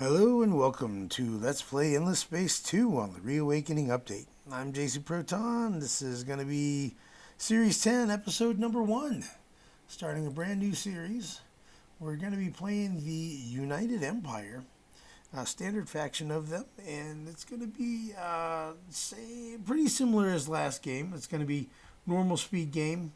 Hello and welcome to Let's Play Endless Space 2 on the Reawakening Update. I'm Proton. This is going to be Series 10, Episode number 1. Starting a brand new series. We're going to be playing the United Empire, a standard faction of them, and it's going to be, pretty similar as last game. It's going to be normal speed game,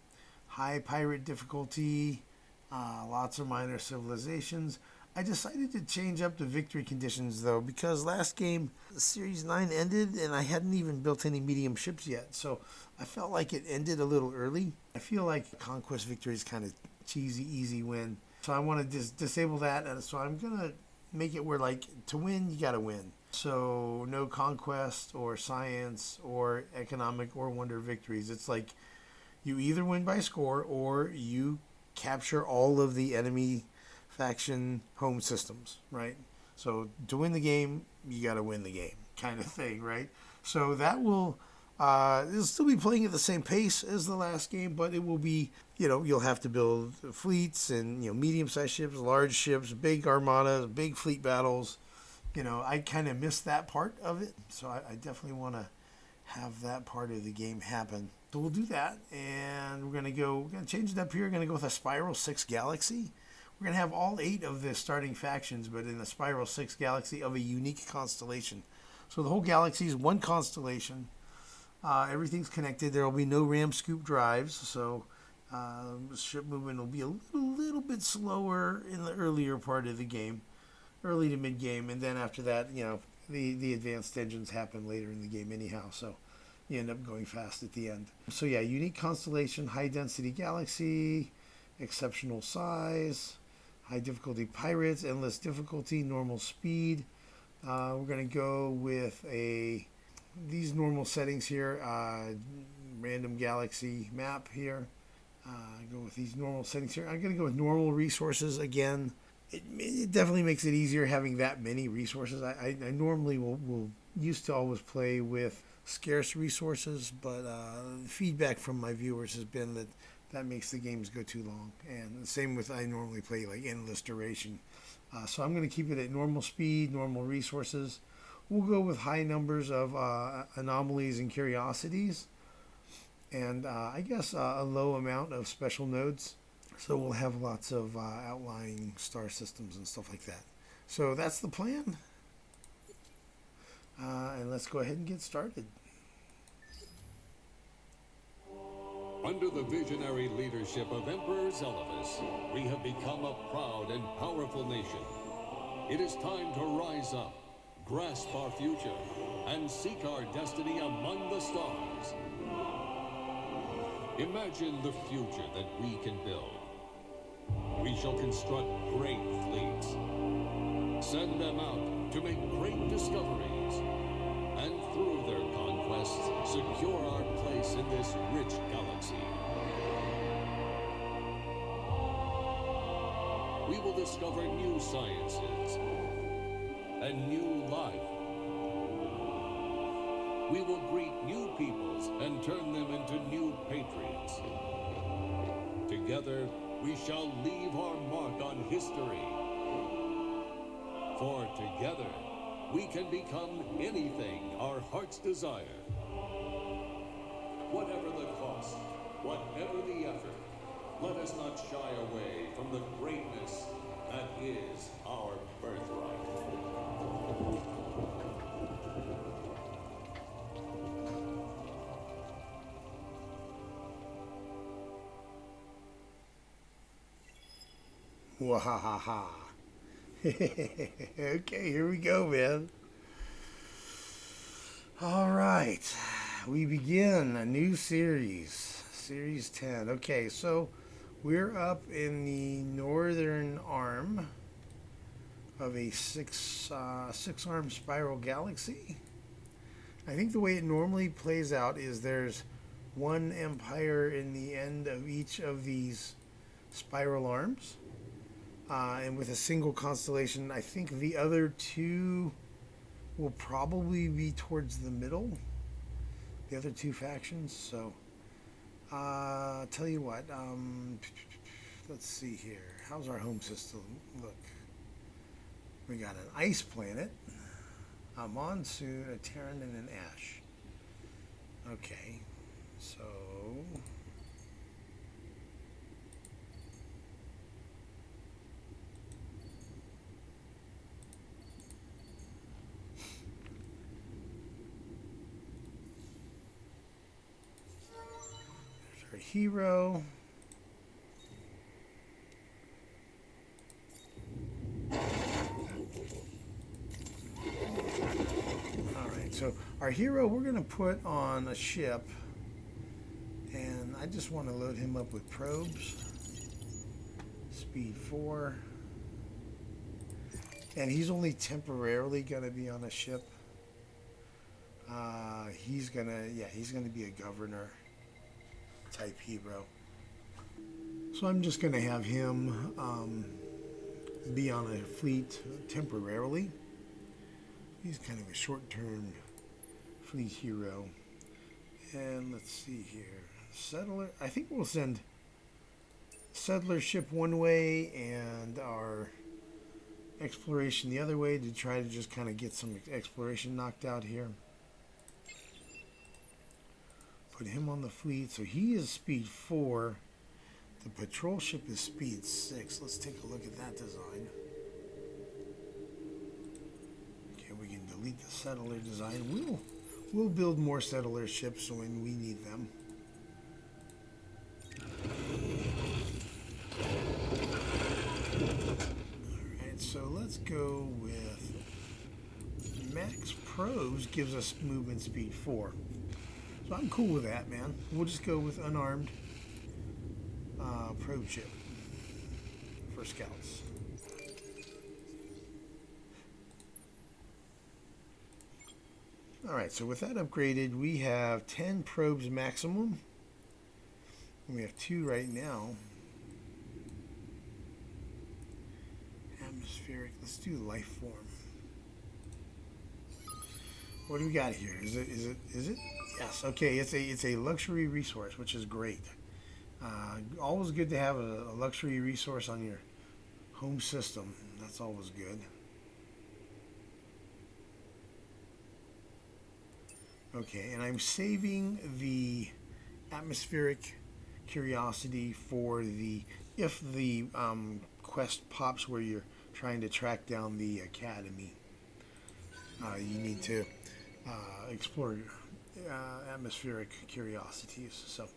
high pirate difficulty, lots of minor civilizations. I decided to change up the victory conditions though, because last game Series 9 ended and I hadn't even built any medium ships yet, so I felt like it ended a little early. I feel like conquest victory is kind of cheesy, easy win, so I want to disable that, and so I'm gonna make it where, like, to win you gotta win. So no conquest or science or economic or wonder victories. It's like you either win by score or you capture all of the enemy faction home systems, right? So to win the game, you got to win the game, kind of thing, right? So that will, it'll still be playing at the same pace as the last game, but it will be, you'll have to build fleets and, medium-sized ships, large ships, big armadas, big fleet battles. I kind of missed that part of it, so I definitely want to have that part of the game happen. So we'll do that, and we're going to change it up here. We're going to go with a Spiral 6 Galaxy. We're going to have all 8 of the starting factions, but in a Spiral 6 galaxy of a unique constellation. So the whole galaxy is one constellation. Everything's connected. There will be no ram scoop drives, so ship movement will be a little bit slower in the earlier part of the game, early to mid-game, and then after that, the advanced engines happen later in the game anyhow, so you end up going fast at the end. So yeah, unique constellation, high-density galaxy, exceptional size, high difficulty pirates, endless difficulty, normal speed. We're going to go with these normal settings here, random galaxy map here. Go with these normal settings here. I'm going to go with normal resources again. It definitely makes it easier having that many resources. I normally will used to always play with scarce resources, but feedback from my viewers has been that makes the games go too long. And the same with, I normally play like endless duration. So I'm going to keep it at normal speed, normal resources. We'll go with high numbers of anomalies and curiosities. And I guess a low amount of special nodes. So we'll have lots of outlying star systems and stuff like that. So that's the plan. And let's go ahead and get started. Under the visionary leadership of Emperor Zelivus, we have become a proud and powerful nation. It is time to rise up, grasp our future, and seek our destiny among the stars. Imagine the future that we can build. We shall construct great fleets, send them out to make great discoveries, and through their conquests, secure our place in this rich galaxy. We will discover new sciences and new life. We will greet new peoples and turn them into new patriots. Together, we shall leave our mark on history. For together, we can become anything our hearts desire. Whatever the cost, whatever the effort, let us not shy away from the greatness that is our birthright. Wahahaha. Okay, here we go, man. All right, we begin a new series, Series 10. Okay, so we're up in the northern arm of a six-arm spiral galaxy. I think the way it normally plays out is there's one empire in the end of each of these spiral arms. And with a single constellation, I think the other two will probably be towards the middle. The other two factions. So, tell you what. Let's see here. How's our home system look? We got an ice planet, a monsoon, a Terran, and an ash. Okay, so there's our hero. So our hero, we're going to put on a ship, and I just want to load him up with probes. Speed 4. And he's only temporarily going to be on a ship. He's going to be a governor type hero. So I'm just going to have him be on a fleet temporarily. He's kind of a short-term fleet hero. And let's see here. Settler. I think we'll send settler ship one way and our exploration the other way to try to just kind of get some exploration knocked out here. Put him on the fleet. So he is speed 4. The patrol ship is speed 6. Let's take a look at that design. Okay, we can delete the settler design. We'll build more settler ships when we need them. Alright, so let's go with max probes gives us movement speed 4. So I'm cool with that, man. We'll just go with unarmed probe ship for scouts. Alright, so with that upgraded, we have 10 probes maximum. We have 2 right now. Atmospheric, let's do life form. What do we got here? Is it? Yes, okay, it's a luxury resource, which is great. Always good to have a luxury resource on your home system. That's always good. Okay, and I'm saving the atmospheric curiosity for if the quest pops where you're trying to track down the academy. You need to explore atmospheric curiosities. So I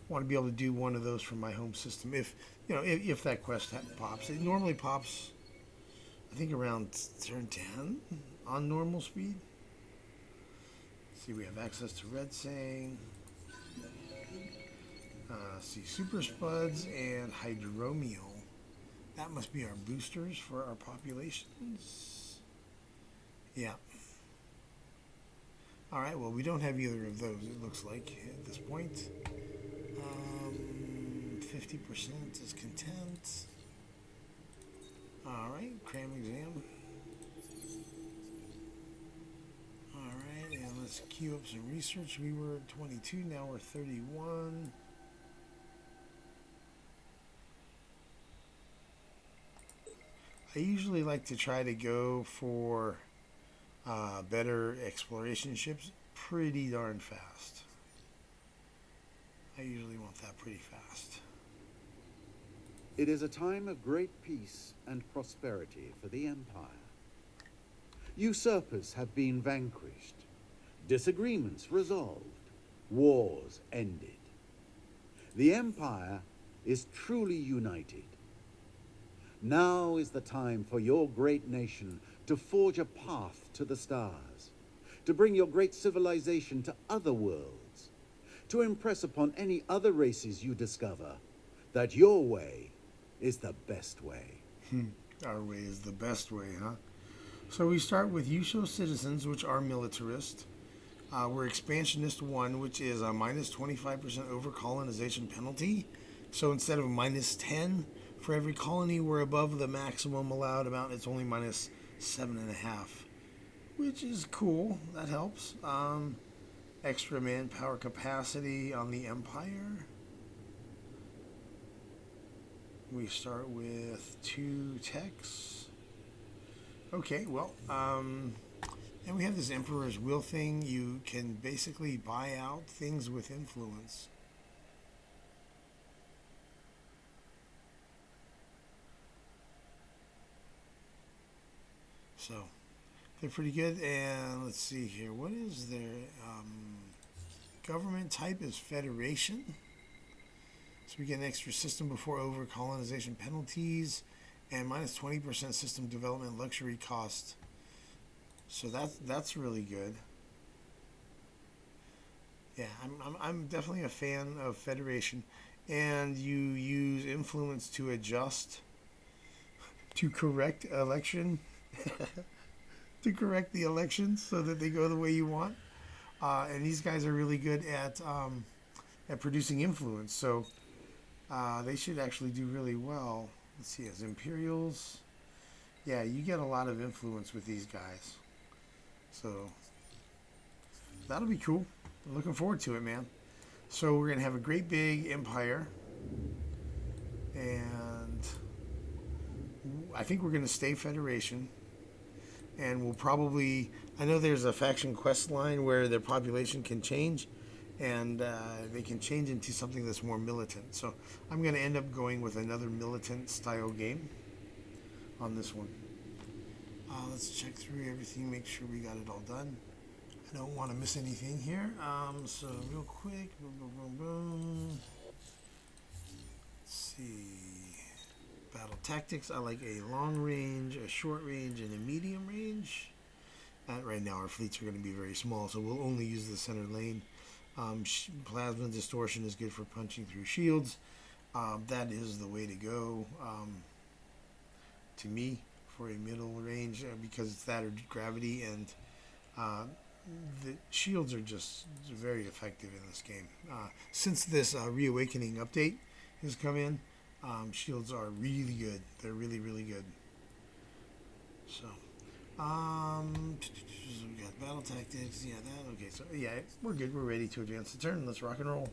want to be able to do one of those from my home system if that quest pops. It normally pops, I think, around turn 10 on normal speed. See, we have access to Red Sang. See, Super Spuds and Hydromial. That must be our boosters for our populations. Yeah. Alright, well, we don't have either of those, it looks like, at this point. 50% is content. Alright, cram exam. Alright, and let's queue up some research. We were at 22, now we're 31. I usually like to try to go for better exploration ships pretty darn fast. I usually want that pretty fast. It is a time of great peace and prosperity for the Empire. Usurpers have been vanquished, disagreements resolved, wars ended. The Empire is truly united. Now is the time for your great nation to forge a path to the stars, to bring your great civilization to other worlds, to impress upon any other races you discover that your way is the best way. Our way is the best way, huh? So we start with Yusho citizens, which are militarist. We're expansionist 1, which is a minus 25% over colonization penalty. So instead of minus 10 for every colony, we're above the maximum allowed amount. It's only minus 7.5, which is cool. That helps. Extra manpower capacity on the Empire. We start with 2 techs. Okay, well, and we have this Emperor's Will thing. You can basically buy out things with influence. So they're pretty good. And let's see here. What is their government type is Federation. So we get an extra system before over colonization penalties and minus 20% system development luxury cost. So that's really good. Yeah, I'm definitely a fan of Federation. And you use influence to adjust, to correct election, to correct the elections so that they go the way you want. And these guys are really good at producing influence. So they should actually do really well. Let's see, as Imperials. Yeah, you get a lot of influence with these guys. So that'll be cool. I'm looking forward to it, man. So we're going to have a great big empire. And I think we're going to stay Federation. And we'll probably... I know there's a faction quest line where their population can change. And they can change into something that's more militant. So I'm going to end up going with another militant style game on this one. Let's check through everything, make sure we got it all done. I don't want to miss anything here. So real quick, boom, boom, boom, boom. Let's see. Battle tactics. I like a long range, a short range, and a medium range. Right now our fleets are going to be very small, so we'll only use the center lane. Plasma distortion is good for punching through shields. That is the way to go, to me, for a middle range, because it's that or gravity, and the shields are just very effective in this game. Since this Reawakening update has come in, shields are really good. They're really, really good. So, we got battle tactics. Yeah, that. Okay, so yeah, we're good. We're ready to advance the turn. Let's rock and roll.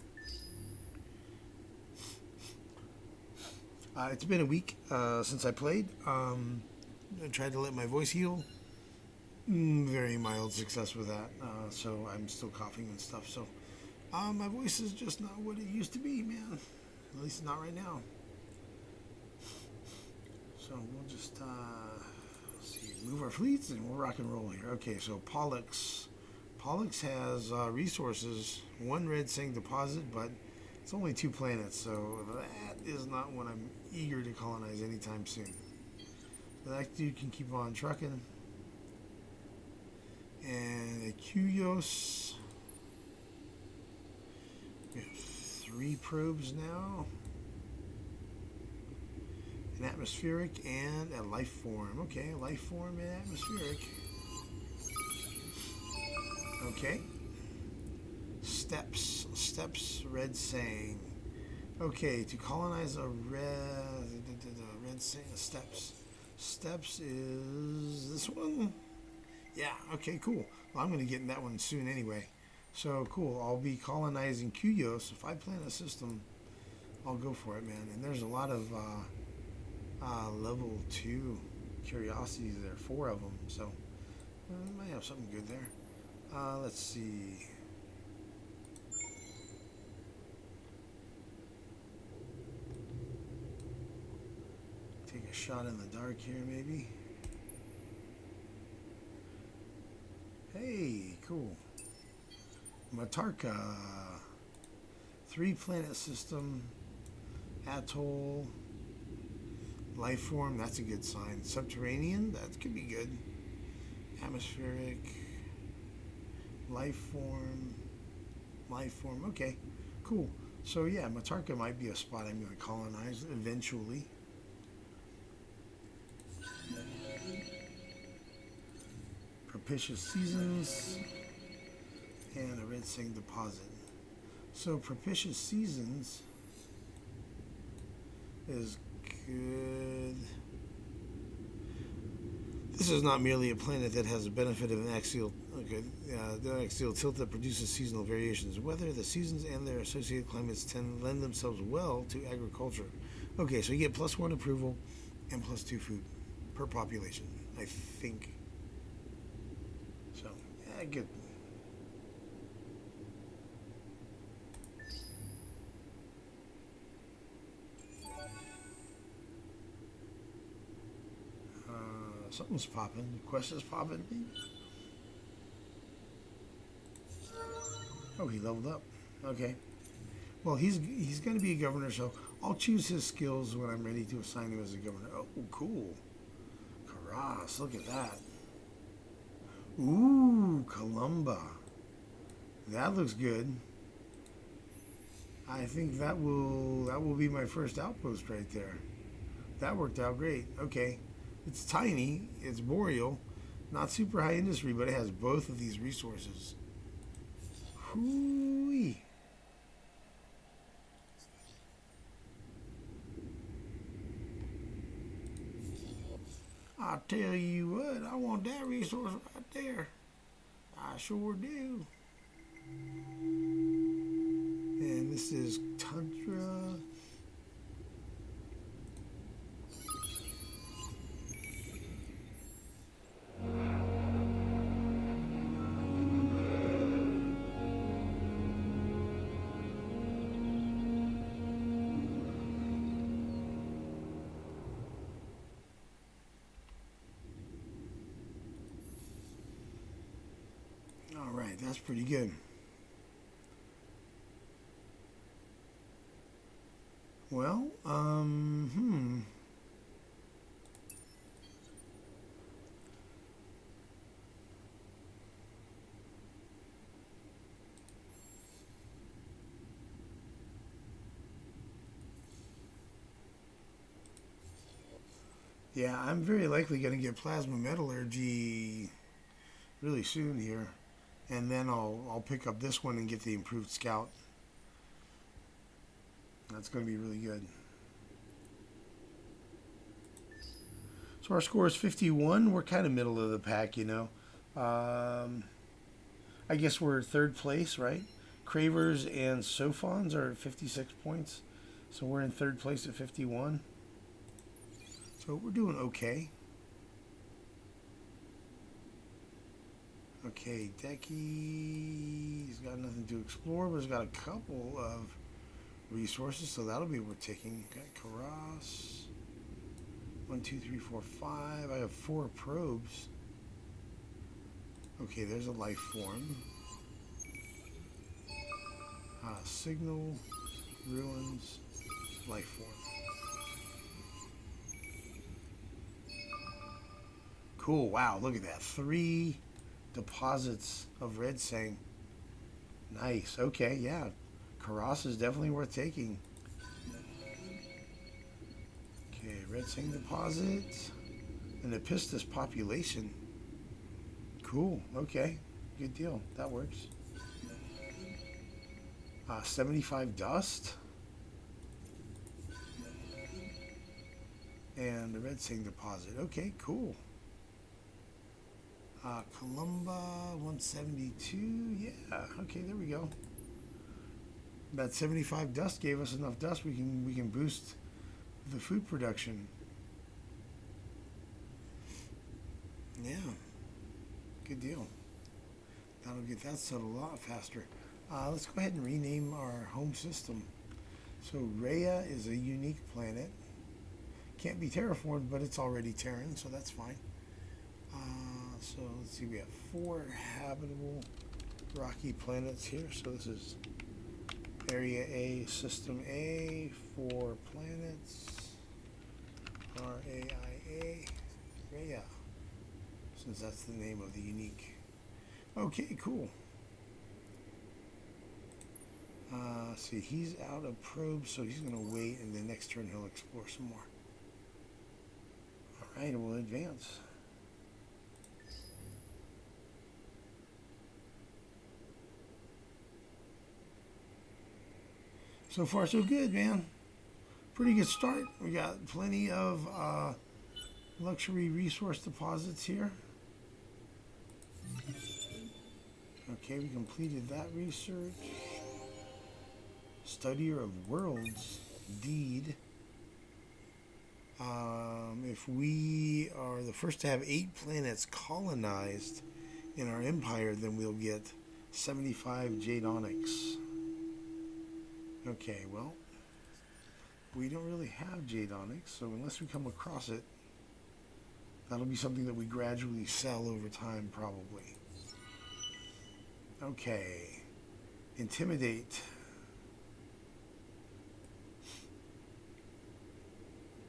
It's been a week since I played. I tried to let my voice heal. Very mild success with that. So I'm still coughing and stuff. So my voice is just not what it used to be, man. At least not right now. So we'll just see, move our fleets and we'll rock and roll here. Okay, so Pollux. Pollux has resources. One red saying deposit, but it's only 2 planets, so that is not one I'm eager to colonize anytime soon. So that dude can keep on trucking. And a Curios. We have 3 probes now. An atmospheric and a life form. Okay, life form and atmospheric. Okay. Steps, red saying. Okay, to colonize a red saying, steps. Steps is this one? Yeah, okay, cool. Well, I'm going to get in that one soon anyway. So, cool. I'll be colonizing Curios. If I plan a system, I'll go for it, man. And there's a lot of level 2 curiosities there. 4 of them. So, I might have something good there. Let's see. Take a shot in the dark here, maybe. Hey, cool. Matarka. 3 planet system. Atoll. Life form, that's a good sign. Subterranean, that could be good. Atmospheric. Life form. Okay, cool. So yeah, Matarka might be a spot I'm going to colonize eventually. Propitious Seasons and a red saying deposit. So Propitious Seasons is good. This is not merely a planet that has a benefit of an axial, the axial tilt that produces seasonal variations. Weather, the seasons, and their associated climates lend themselves well to agriculture. Okay, so you get +1 approval and +2 food per population. I think. So, yeah, good. Something's popping. The quest is popping. Oh, he leveled up. Okay. Well, he's going to be a governor, so I'll choose his skills when I'm ready to assign him as a governor. Oh, cool. Karas, look at that. Ooh, Columba. That looks good. I think that will be my first outpost right there. That worked out great. Okay. It's tiny, it's boreal, not super high industry, but it has both of these resources. Hoo-wee. I'll tell you what, I want that resource right there. I sure do. And this is Tundra. All right, that's pretty good. Well, yeah, I'm very likely going to get plasma metallurgy really soon here, and then I'll pick up this one and get the improved scout. That's going to be really good. So our score is 51. We're kind of middle of the pack, you know. I guess we're third place, right? Cravers and Sophons are at 56 points. So we're in third place at 51. So we're doing okay. Okay, Decky's got nothing to explore, but he's got a couple of resources, so that'll be worth taking. Okay, Karas. 1, 2, 3, 4, 5. I have 4 probes. Okay, there's a life form. Signal, ruins, life form. Cool. Wow, look at that. 3 deposits of red sang. Nice. Okay, yeah. Karas is definitely worth taking. Okay, red sang deposit. An Epistus population. Cool. Okay. Good deal. That works. 75 dust. And the red sang deposit. Okay, cool. Columba 172. Yeah. Okay, there we go. That 75 dust gave us enough dust. We can boost the food production. Yeah. Good deal. That'll get that settled a lot faster. Let's go ahead and rename our home system. So Rhea is a unique planet. Can't be terraformed, but it's already Terran, so that's fine. So let's see, we have 4 habitable rocky planets here. So this is Area A, System A, 4 planets. RAIA, Rhea, since that's the name of the unique. Okay, cool. See, he's out of probes, so he's going to wait, and the next turn he'll explore some more. All right, we'll advance. So far, so good, man. Pretty good start. We got plenty of luxury resource deposits here. Okay, we completed that research. Studier of Worlds, Deed. If we are the first to have 8 planets colonized in our empire, then we'll get 75 Jade Onyx. Okay, well, we don't really have Jade Onyx, so unless we come across it, that'll be something that we gradually sell over time, probably. Okay. Intimidate.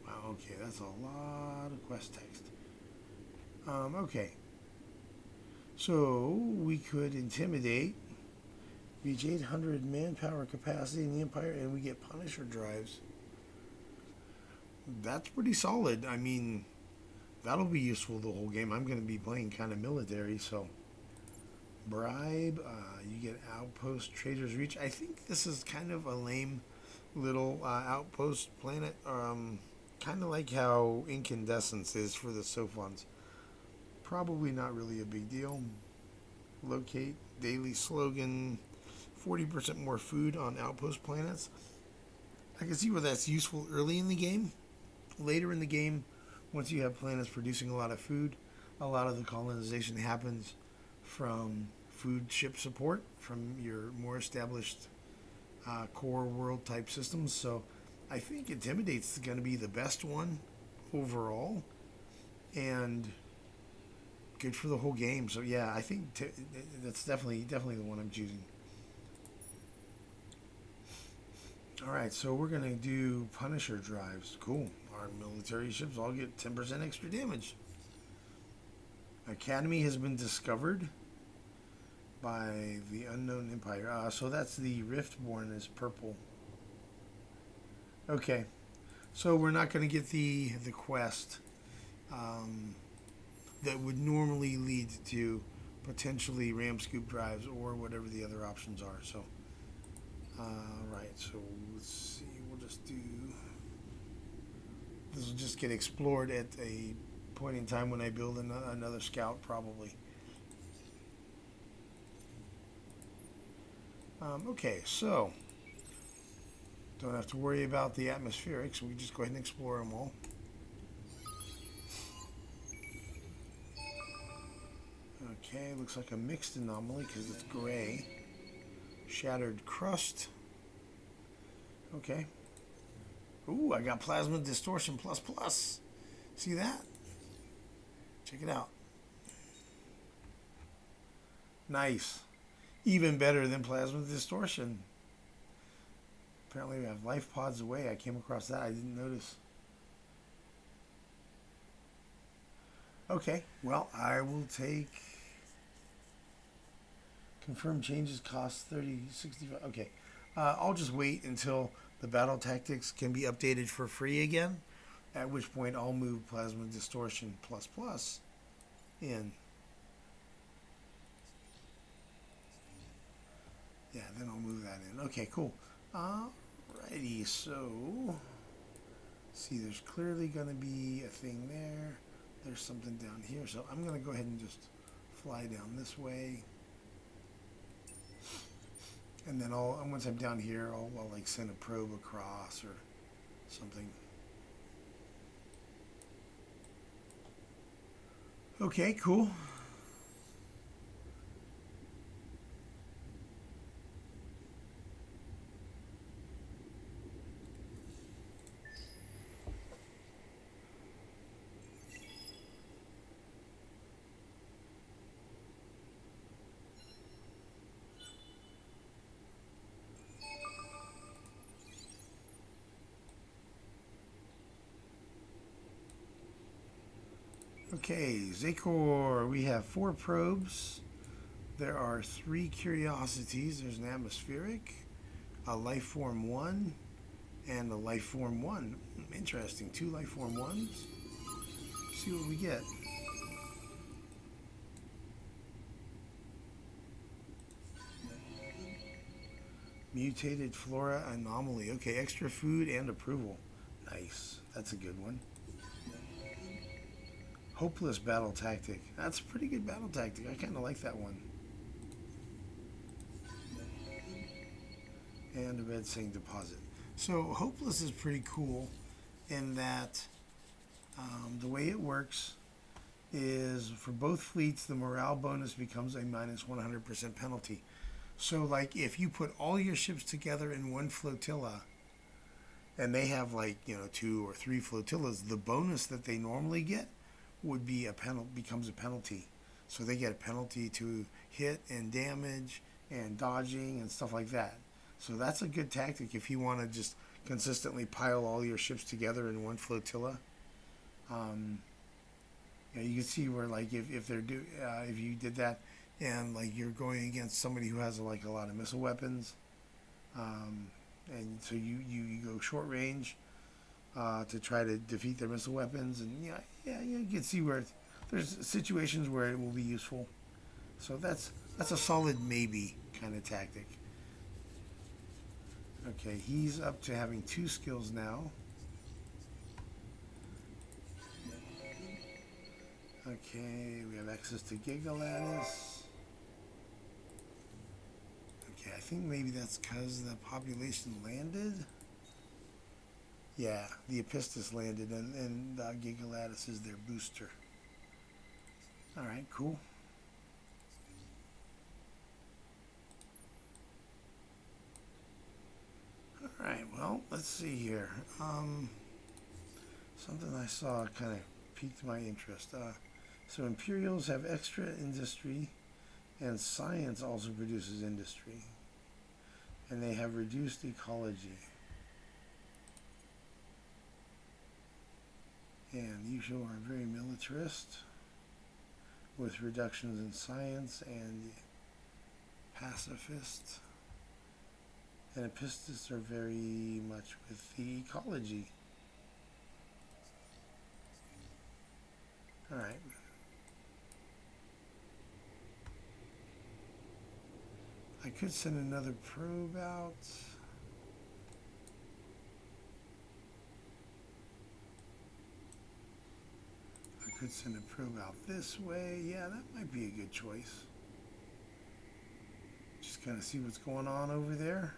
Wow, okay, that's a lot of quest text. Okay. So, we could intimidate, reach 800 manpower capacity in the Empire, and we get Punisher drives. That's pretty solid. I mean, that'll be useful the whole game. I'm going to be playing kind of military, so... Bribe, you get outpost traders reach. I think this is kind of a lame little outpost planet, kind of like how Incandescence is for the Sophons. Probably not really a big deal. Locate, daily slogan, 40% more food on outpost planets. I can see where that's useful early in the game. Later in the game, once you have planets producing a lot of food, a lot of the colonization happens from food ship support from your more established core world type systems. So I think Intimidate's going to be the best one overall and good for the whole game. So yeah, I think that's definitely the one I'm choosing. All right, so we're going to do Punisher drives. Cool. Our military ships all get 10% extra damage. Academy has been discovered by the Unknown Empire. So that's the Riftborn is purple. Okay. So we're not going to get the quest that would normally lead to potentially ram scoop drives or whatever the other options are. So, right. So let's see. We'll just do... This will just get explored at a point in time when I build another scout, probably. Okay, so don't have to worry about the atmospheric, so we just go ahead and explore them all. Okay, looks like a mixed anomaly because it's gray. Shattered crust. Okay. Ooh, I got plasma distortion plus. See that? Check it out. Nice. Even better than plasma distortion. Apparently we have life pods away. I came across that. I didn't notice. Okay. Well, I will take... Confirm changes cost 30, 65. Okay. I'll just wait until the battle tactics can be updated for free again. At which point I'll move plasma distortion plus in. Yeah, then I'll move that in. Okay, cool. Alrighty, so... See, there's clearly going to be a thing there. There's something down here. So I'm going to go ahead and just fly down this way. And then once I'm down here, I'll like send a probe across or something. Okay, cool. Okay, Zakor, we have 4 probes. There are 3 curiosities. There's an atmospheric, a life form 1, and a life form 1. Interesting, 2 life form 1s. See what we get. Mutated flora anomaly. Okay, extra food and approval. Nice. That's a good one. Hopeless battle tactic. That's a pretty good battle tactic. I kind of like that one. And a red saying deposit. So hopeless is pretty cool in that The way it works is for both fleets, the morale bonus becomes a minus 100% penalty. So, like, if you put all your ships together in one flotilla, and they have, like, 2 or 3 flotillas, the bonus that they normally get would be becomes a penalty. So they get a penalty to hit and damage and dodging and stuff like that. So that's a good tactic if you want to just consistently pile all your ships together in one flotilla. You can see where, like, if you did that, and like you're going against somebody who has like a lot of missile weapons, and so you go short range to try to defeat their missile weapons, and you can see where there's situations where it will be useful. So that's a solid maybe kind of tactic. Okay, he's up to having 2 skills now. Okay, we have access to Gigalattice. Okay, I think maybe that's because the population landed. Yeah, the Epistus landed, and Gigalattice is their booster. Alright, cool. Alright, well, let's see here. Something I saw kind of piqued my interest. So Imperials have extra industry, and science also produces industry. And they have reduced ecology. And you are very militarist, with reductions in science, and pacifist. And Epistus are very much with the ecology. Alright. I could send another probe out. I could send a probe out this way. Yeah, that might be a good choice. Just kind of see what's going on over there.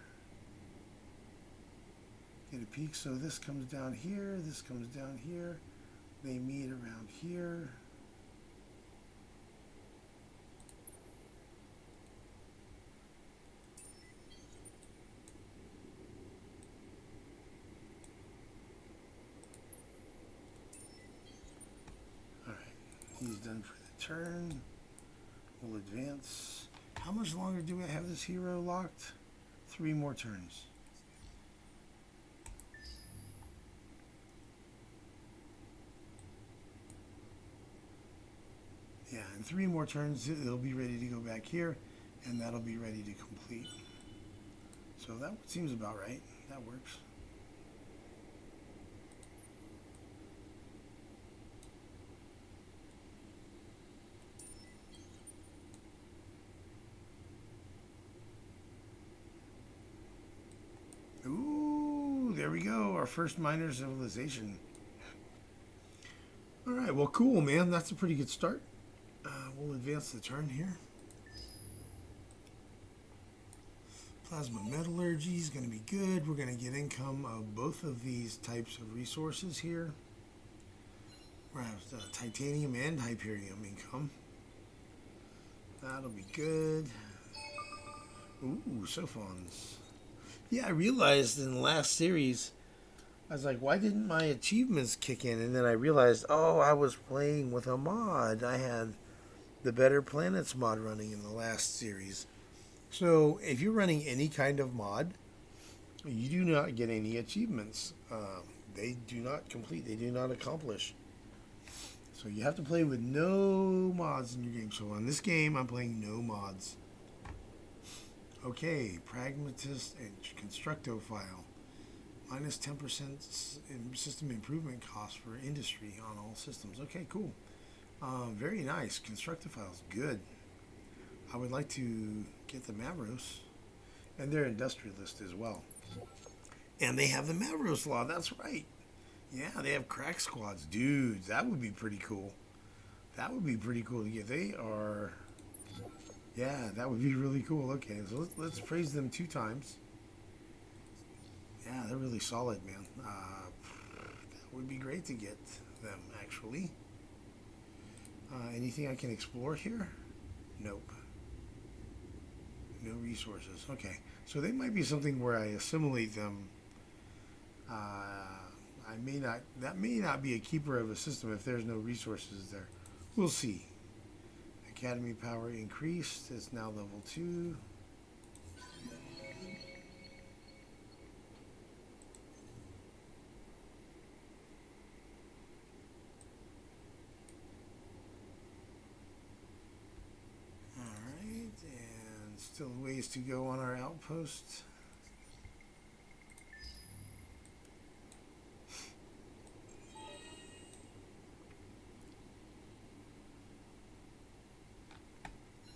Get a peek. So this comes down here. This comes down here. They meet around here. He's done for the turn. We'll advance. How much longer do I have this hero locked? 3 more turns. Yeah, in 3 more turns, it'll be ready to go back here, and that'll be ready to complete. So that seems about right. That works. Ooh, there we go. Our first minor civilization. All right, well, cool, man. That's a pretty good start. We'll advance the turn here. Plasma metallurgy is going to be good. We're going to get income of both of these types of resources here. We're going to have titanium and hyperium income. That'll be good. Ooh, Sophons. Yeah, I realized in the last series, I was like, why didn't my achievements kick in? And then I realized, oh, I was playing with a mod. I had the Better Planets mod running in the last series. So if you're running any kind of mod, you do not get any achievements. They do not complete. They do not accomplish. So you have to play with no mods in your game. So on this game, I'm playing no mods. Okay, Pragmatist and Constructophile. Minus 10% system improvement cost for industry on all systems. Okay, cool. Very nice. Constructophile's good. I would like to get the Mavros. And they're industrialist as well. And they have the Mavros law. That's right. Yeah, they have crack squads. Dude, that would be pretty cool. That would be pretty cool to get. They are... Yeah, that would be really cool. Okay, so let's praise them 2 times. Yeah, they're really solid, man. That would be great to get. them, actually. Anything I can explore here? Nope. No resources. Okay. So they might be something where I assimilate them. That may not be a keeper of a system if there's no resources there. We'll see. Academy power increased. It's now level 2. Alright, and still ways to go on our outpost.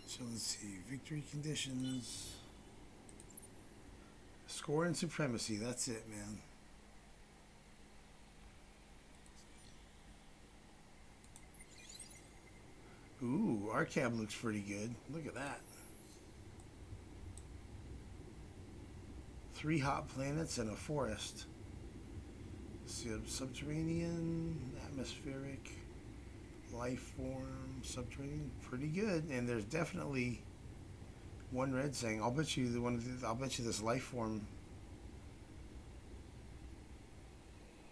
So let's see, victory conditions, score and supremacy, that's it, man. Ooh, our cab looks pretty good. Look at that. 3 hot planets and a forest. Subterranean, atmospheric, life form, subterranean, pretty good. And there's definitely one red saying. I'll bet you this life form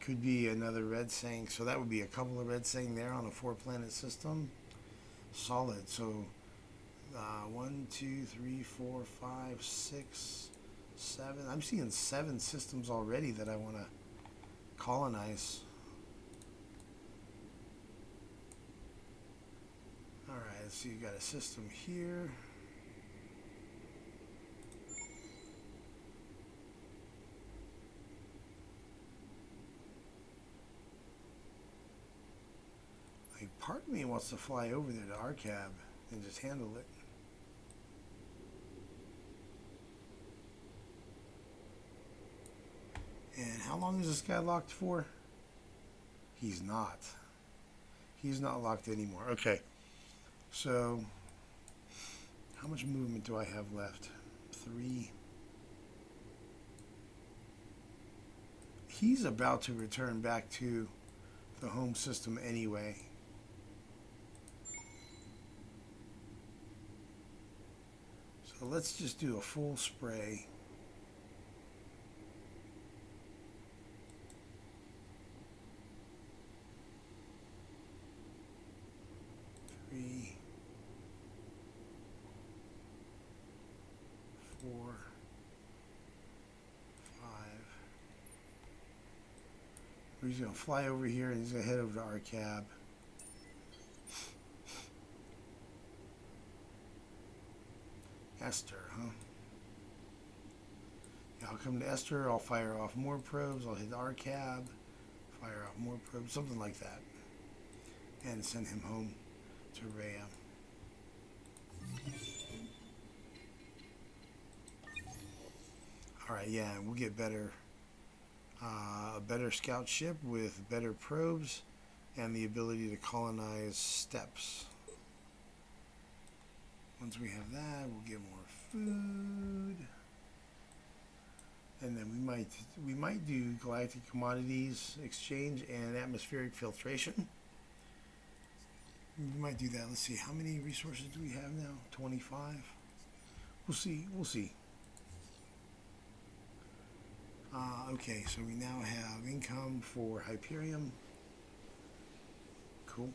could be another red saying. So that would be a couple of red saying there on a 4-planet system. Solid. So 1, 2, 3, 4, 5, 6, 7. I'm seeing 7 systems already that I want to colonize. Alright, so you got a system here. Like, part of me wants to fly over there to our cab and just handle it. And how long is this guy locked for? He's not. He's not locked anymore. Okay. So, how much movement do I have left? 3. He's about to return back to the home system anyway. So let's just do a full spray. Three, 4, 5. He's going to fly over here and he's going to head over to our cab. Esther, huh? Yeah, I'll come to Esther, I'll fire off more probes, I'll hit our cab, fire off more probes, something like that. And send him home to Rhea. Alright, yeah, we'll get better, a better scout ship with better probes and the ability to colonize steps. Once we have that, we'll get more food. And then we might do galactic commodities exchange and atmospheric filtration. We might do that. Let's see, how many resources do we have now? 25. We'll see. We'll see. Okay, so we now have income for Hyperion. Cool.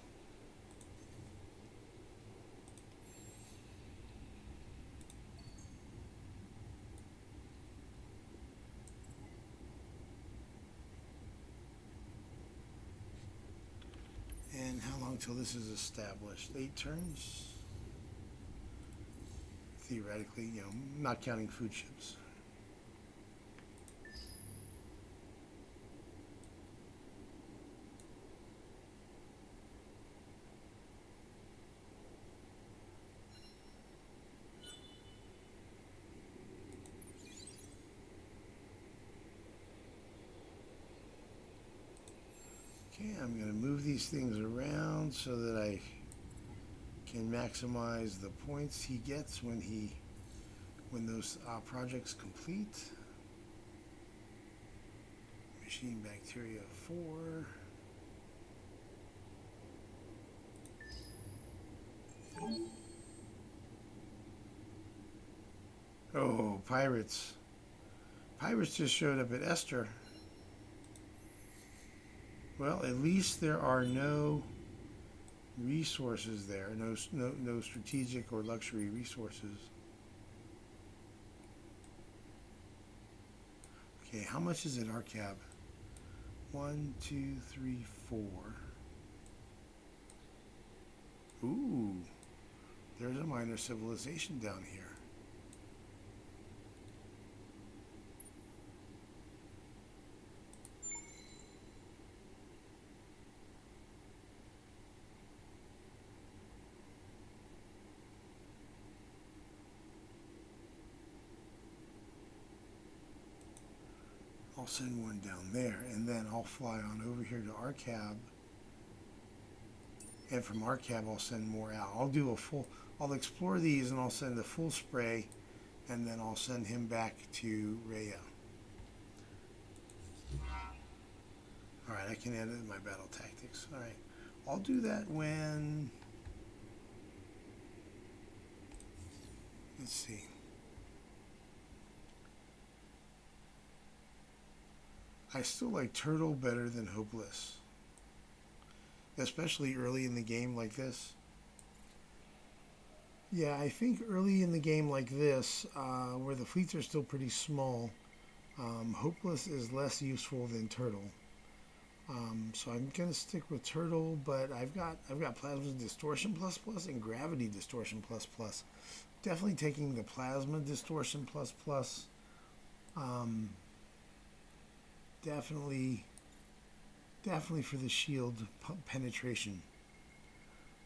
And how long till this is established? 8 turns? Theoretically, you know, not counting food ships. Okay, I'm going to move these things around so that I can maximize the points he gets when those projects complete. Machine bacteria 4. Oh, pirates. Pirates just showed up at Esther. Well, at least there are no resources there. No strategic or luxury resources. Okay, how much is it, our cab? 1, 2, 3, 4. Ooh, there's a minor civilization down here. I'll send one down there, and then I'll fly on over here to our cab. And from our cab, I'll send more out. I'll explore these, and I'll send a full spray, and then I'll send him back to Rhea. All right, I can edit my battle tactics. All right, I'll do that when, let's see. I still like Turtle better than Hopeless, especially early in the game like this. Yeah, I think early in the game like this, where the fleets are still pretty small, Hopeless is less useful than Turtle. So I'm gonna stick with Turtle, but I've got Plasma Distortion plus plus and Gravity Distortion plus plus. Definitely taking the Plasma Distortion plus plus. Definitely for the shield penetration.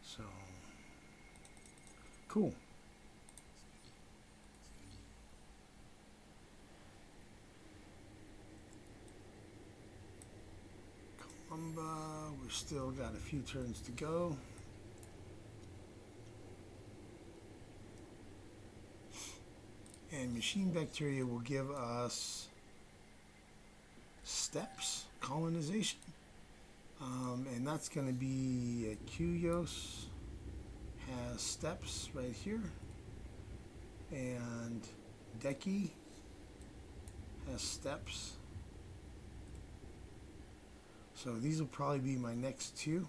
So cool. Columba, we've still got a few turns to go. And Machine Bacteria will give us steps colonization. And that's going to be Cuyos has steps right here. And Deki has steps. So these will probably be my next two.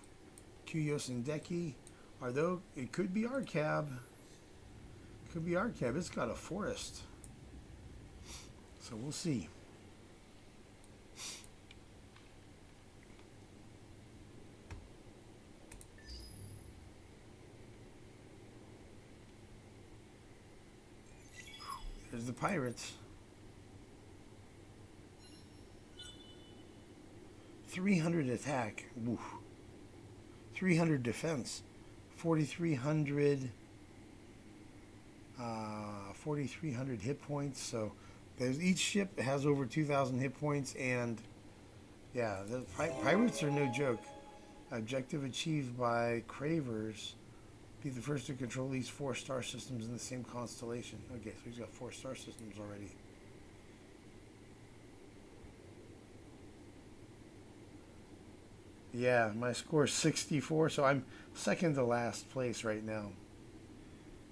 Cuyos and Deki. Although it could be our cab. Could be our cab. It's got a forest. So we'll see. There's the pirates. 300 attack. Woof. 300 defense. 4,300 hit points. So there's each ship has over 2,000 hit points, and yeah, the pirates are no joke. Objective achieved by Cravers. Be the first to control these 4 star systems in the same constellation. Okay, so he's got 4 star systems already. Yeah, my score is 64, so I'm second to last place right now.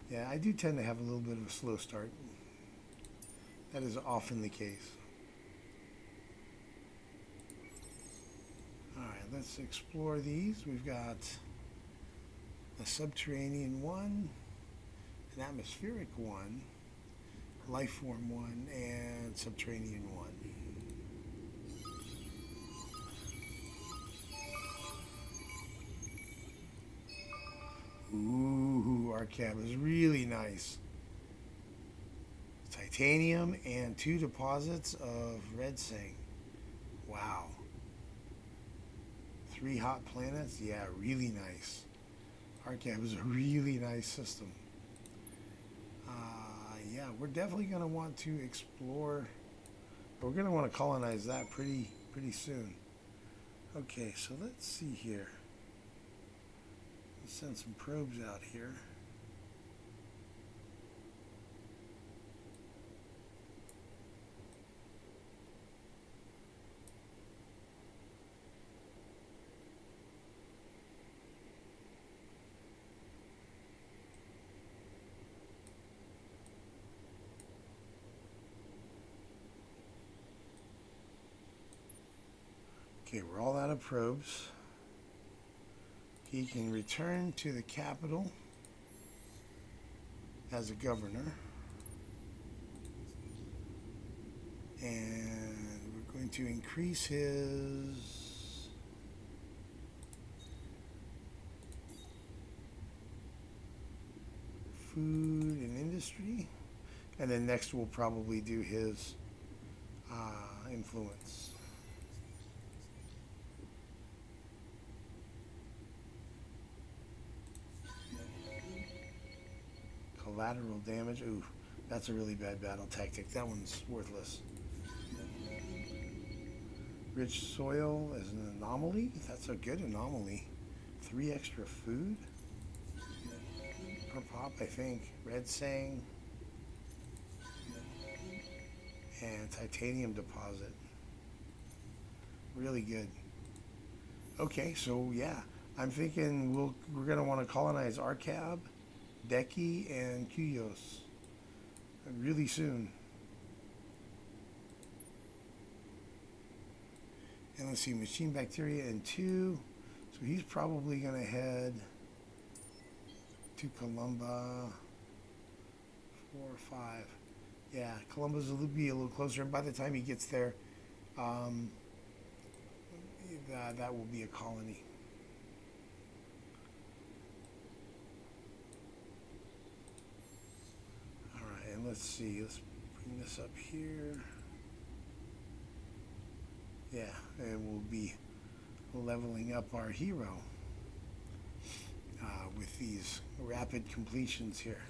Yeah, I do tend to have a little bit of a slow start. That is often the case. Alright, let's explore these. We've got a subterranean one, an atmospheric one, life form one, and subterranean one. Ooh, our cab is really nice. Titanium and 2 deposits of red sing. Wow. 3 hot planets. Yeah, really nice. Our cab is a really nice system. Yeah, we're definitely going to want to explore. We're going to want to colonize that pretty soon. Okay, so let's see here. Let's send some probes out here. Okay, we're all out of probes. He can return to the capital as a governor. And we're going to increase his food and industry. And then next we'll probably do his influence. Collateral damage. Ooh, that's a really bad battle tactic. That one's worthless. Rich soil is an anomaly. That's a good anomaly. 3 extra food per pop, I think. Red Sang and titanium deposit. Really good. Okay, so yeah, I'm thinking we're gonna want to colonize Arcab, Deki, and Kuyos really soon. And let's see, machine bacteria in 2. So he's probably going to head to Columba. 4 or 5. Yeah, Columba's will be a little closer. And by the time he gets there, that will be a colony. All right, and let's see. Let's bring this up here. Yeah, and we'll be leveling up our hero with these rapid completions here.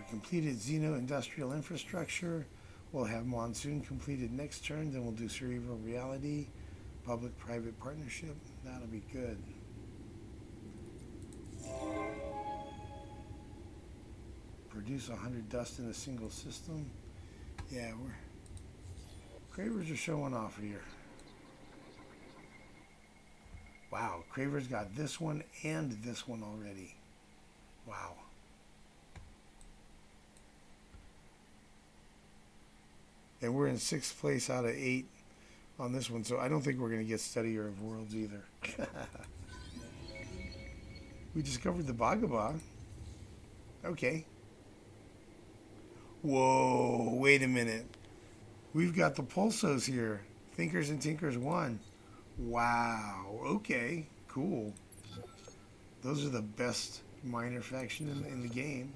Completed Xeno industrial infrastructure. We'll have Monsoon completed next turn. Then we'll do Cerebral Reality, public-private partnership. That'll be good. Produce 100 dust in a single system. Yeah, Cravers are showing off here. Wow, Cravers got this one and this one already. Wow. And we're in 6th place out of 8 on this one, so I don't think we're going to get Studier of Worlds either. We discovered the Bhagavad. Okay. Whoa, wait a minute. We've got the Pulsos here. Thinkers and Tinkers 1. Wow, okay, cool. Those are the best minor faction in the game.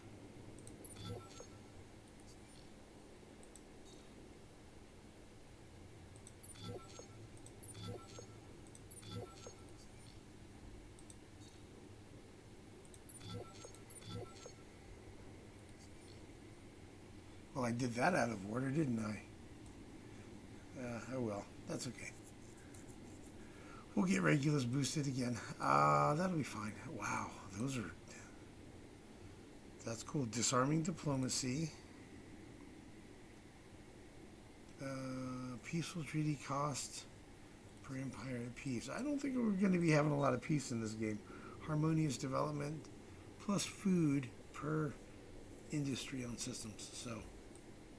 Well, I did that out of order, didn't I? Oh well, that's okay. We'll get Regulus boosted again. That'll be fine. Wow, that's cool. Disarming diplomacy. Peaceful treaty cost per empire at peace. I don't think we're going to be having a lot of peace in this game. Harmonious development plus food per industry on systems. So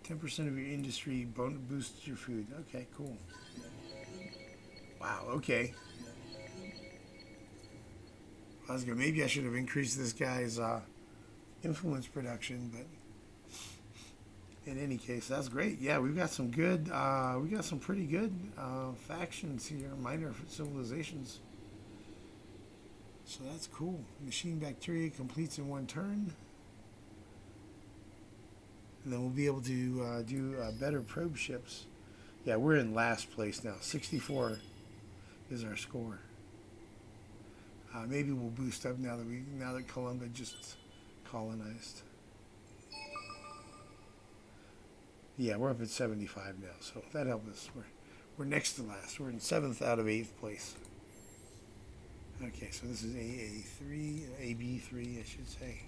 10% of your industry boosts your food. Okay, cool. Wow, okay. I was going maybe I should have increased this guy's influence production, but in any case, that's great. Yeah, we've got some good, we got some pretty good factions here, minor civilizations. So that's cool. Machine bacteria completes in 1 turn. And then we'll be able to do better probe ships. Yeah, we're in last place now. 64 is our score. Maybe we'll boost up now that Columba just colonized. Yeah, we're up at 75 now, so that helped us. We're next to last. We're in 7th out of 8th place. Okay, so this is AA3, AB3, I should say.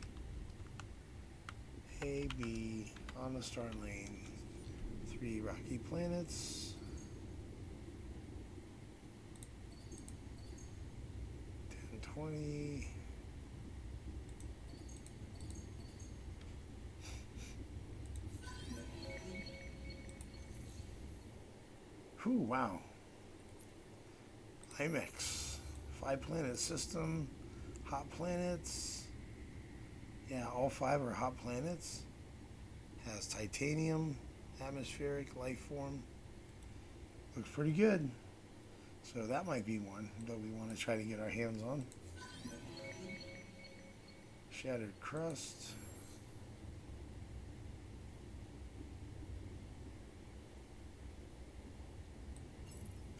A, B, on the star lane. 3 rocky planets. 10, 20. Whew, wow. IMEX. 5 planet system. Hot planets. Yeah, all 5 are hot planets. Has titanium, atmospheric, life form. Looks pretty good. So that might be one that we want to try to get our hands on. Shattered crust.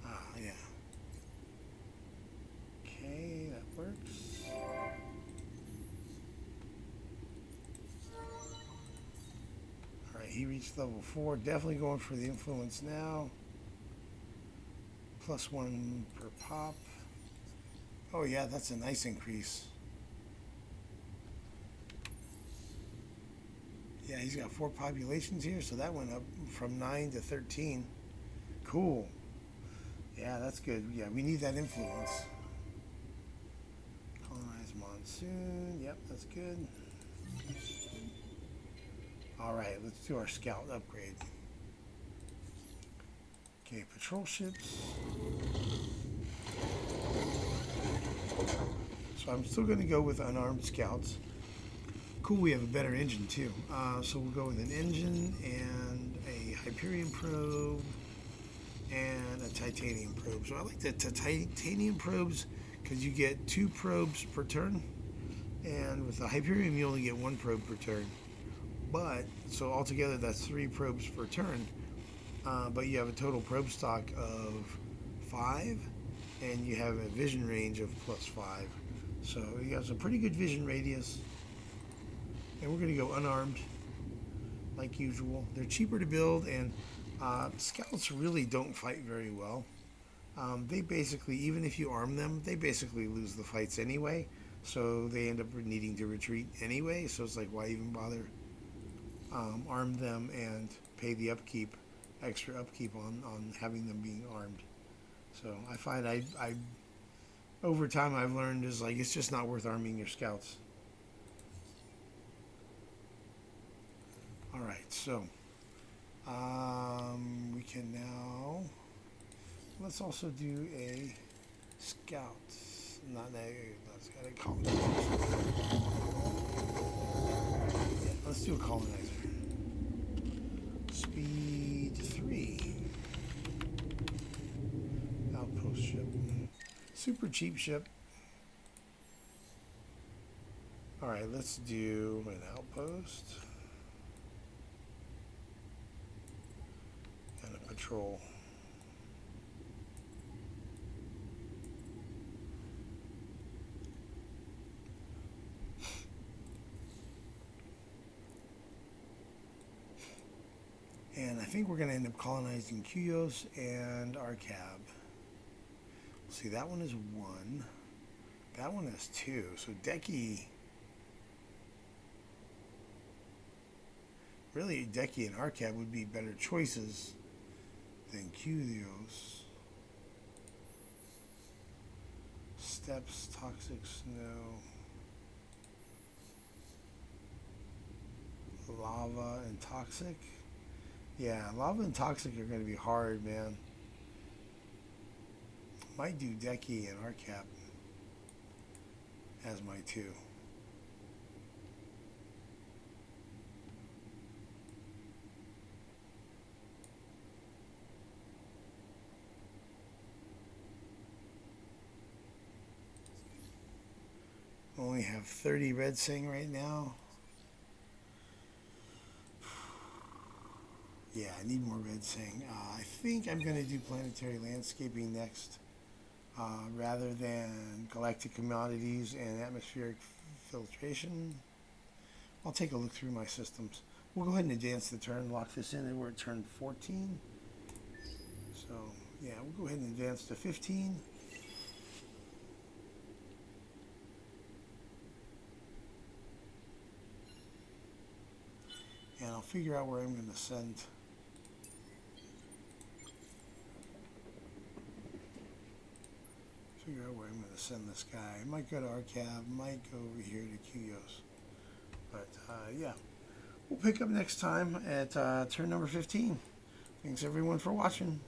Ah, yeah. Okay, that works. Alright, he reached level 4. Definitely going for the influence now. +1 per pop. Oh yeah, that's a nice increase. Yeah, he's got 4 populations here, so that went up from 9 to 13. Cool. Yeah, that's good. Yeah, we need that influence. Colonize monsoon. Yep, that's good. Alright, let's do our scout upgrade. Okay, patrol ships. So I'm still going to go with unarmed scouts. Cool, we have a better engine too. So we'll go with an engine and a Hyperion probe and a titanium probe. So I like the titanium probes because you get 2 probes per turn, and with the Hyperion you only get 1 probe per turn. But so altogether that's 3 probes per turn. But you have a total probe stock of 5, and you have a vision range of +5. So you have a pretty good vision radius. And we're going to go unarmed, like usual. They're cheaper to build, and scouts really don't fight very well. They basically, even if you arm them, they basically lose the fights anyway. So they end up needing to retreat anyway. So it's like, why even bother? Arm them and pay the upkeep, extra upkeep on having them being armed. So I find I over time I've learned is like it's just not worth arming your scouts. All right, so we can now let's also do a scout. Not that's got a colonizer. Yeah, let's do a colonizer. Speed 3. Outpost ship. Super cheap ship. Alright, let's do an outpost. And a patrol. And I think we're going to end up colonizing Cuyos and Arcab. See, that one is 1. That one is 2. So Deki... Really, Deki and Arcab would be better choices than Cuyos. Steppes, toxic snow... Lava and toxic? Yeah, lava and toxic are going to be hard, man. Might do Deki and Arcap as my 2. Only have 30 red sing right now. Yeah, I need more red sing. I think I'm going to do planetary landscaping next, rather than galactic commodities and atmospheric filtration. I'll take a look through my systems. We'll go ahead and advance the turn, lock this in, and we're at turn 14. So, yeah, we'll go ahead and advance to 15. I'll figure out where I'm going to send. Figure out where I'm going to send this guy. I might go to Arcab, might go over here to Cuyos. But yeah, we'll pick up next time at turn number 15. Thanks everyone for watching.